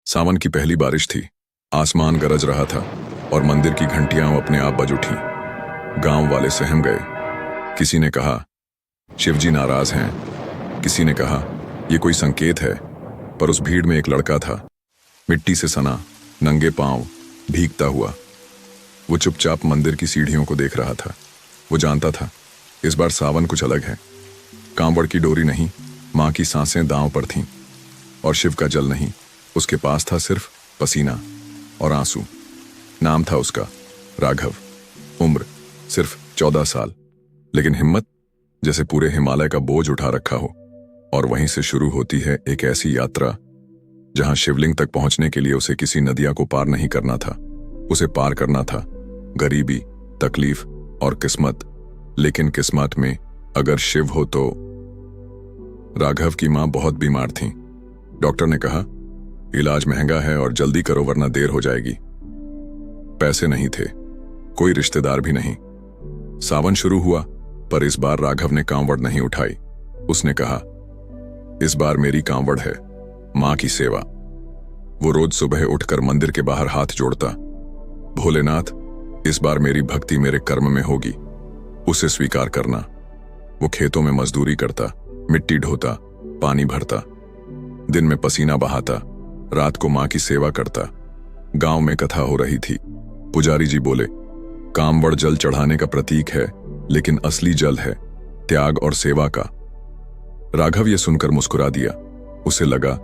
सावन की पहली बारिश थी। आसमान गरज रहा था और मंदिर की घंटियां अपने आप बज उठी। गांव वाले सहम गए। किसी ने कहा शिवजी नाराज हैं, किसी ने कहा यह कोई संकेत है। पर उस भीड़ में एक लड़का था, मिट्टी से सना, नंगे पांव, भीगता हुआ। वो चुपचाप मंदिर की सीढ़ियों को देख रहा था। वो जानता था इस बार सावन कुछ अलग है। कांवड़ की डोरी नहीं, मां की सांसें दांव पर थीं। और शिव का जल नहीं, उसके पास था सिर्फ पसीना और आंसू। नाम था उसका राघव। उम्र सिर्फ 14 साल, लेकिन हिम्मत जैसे पूरे हिमालय का बोझ उठा रखा हो। और वहीं से शुरू होती है एक ऐसी यात्रा जहां शिवलिंग तक पहुंचने के लिए उसे किसी नदिया को पार नहीं करना था। उसे पार करना था गरीबी, तकलीफ और किस्मत। लेकिन किस्मत में अगर शिव हो तो। राघव की मां बहुत बीमार थीं। डॉक्टर ने कहा इलाज महंगा है और जल्दी करो वरना देर हो जाएगी। पैसे नहीं थे, कोई रिश्तेदार भी नहीं। सावन शुरू हुआ, पर इस बार राघव ने कांवड़ नहीं उठाई। उसने कहा इस बार मेरी कांवड़ है मां की सेवा। वो रोज सुबह उठकर मंदिर के बाहर हाथ जोड़ता, भोलेनाथ इस बार मेरी भक्ति मेरे कर्म में होगी, उसे स्वीकार करना। वो खेतों में मजदूरी करता, मिट्टी ढोता, पानी भरता, दिन में पसीना बहाता, रात को मां की सेवा करता। गांव में कथा हो रही थी। पुजारी जी बोले कांवड़ जल चढ़ाने का प्रतीक है, लेकिन असली जल है त्याग और सेवा का। राघव ये सुनकर मुस्कुरा दिया। उसे लगा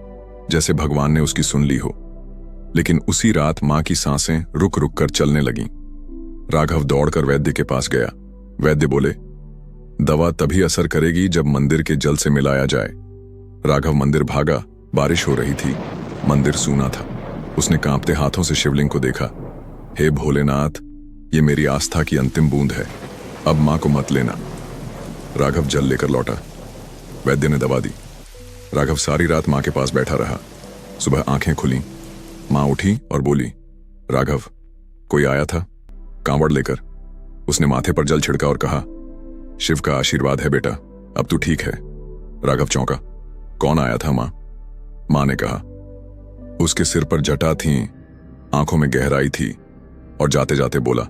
जैसे भगवान ने उसकी सुन ली हो। लेकिन उसी रात मां की सांसें रुक रुक कर चलने लगीं। राघव दौड़कर वैद्य के पास गया। वैद्य बोले दवा तभी असर करेगी जब मंदिर के जल से मिलाया जाए। राघव मंदिर भागा। बारिश हो रही थी, मंदिर सूना था। उसने कांपते हाथों से शिवलिंग को देखा। हे भोलेनाथ, ये मेरी आस्था की अंतिम बूंद है, अब मां को मत लेना। राघव जल लेकर लौटा। वैद्य ने दवा दी। राघव सारी रात मां के पास बैठा रहा। सुबह आंखें खुली, मां उठी और बोली राघव कोई आया था कांवड़ लेकर। उसने माथे पर जल छिड़का और कहा शिव का आशीर्वाद है बेटा, अब तू ठीक है। राघव चौंका। कौन आया था मां? मां ने कहा उसके सिर पर जटा थी, आंखों में गहराई थी और जाते जाते बोला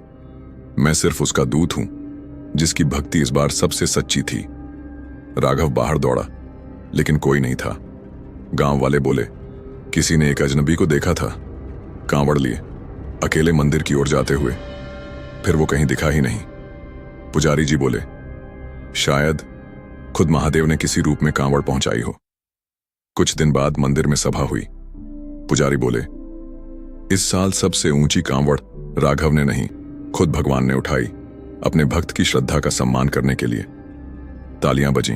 मैं सिर्फ उसका दूत हूं जिसकी भक्ति इस बार सबसे सच्ची थी। राघव बाहर दौड़ा, लेकिन कोई नहीं था। गांव वाले बोले किसी ने एक अजनबी को देखा था कांवड़ लिए, अकेले मंदिर की ओर जाते हुए, फिर वो कहीं दिखा ही नहीं। पुजारी जी बोले शायद खुद महादेव ने किसी रूप में कांवड़ पहुंचाई हो। कुछ दिन बाद मंदिर में सभा हुई। पुजारी बोले इस साल सबसे ऊंची कांवड़ राघव ने नहीं, खुद भगवान ने उठाई, अपने भक्त की श्रद्धा का सम्मान करने के लिए। तालियां बजीं।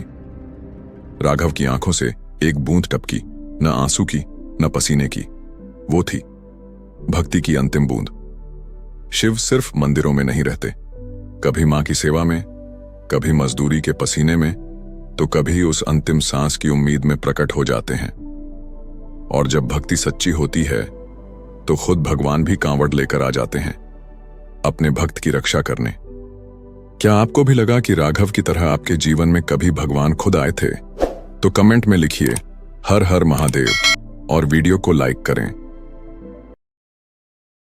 राघव की आंखों से एक बूंद टपकी, न आंसू की न पसीने की। वो थी भक्ति की अंतिम बूंद। शिव सिर्फ मंदिरों में नहीं रहते, कभी मां की सेवा में, कभी मजदूरी के पसीने में, तो कभी उस अंतिम सांस की उम्मीद में प्रकट हो जाते हैं। और जब भक्ति सच्ची होती है तो खुद भगवान भी कांवड़ लेकर आ जाते हैं अपने भक्त की रक्षा करने। क्या आपको भी लगा कि राघव की तरह आपके जीवन में कभी भगवान खुद आए थे? तो कमेंट में लिखिए हर हर महादेव और वीडियो को लाइक करें।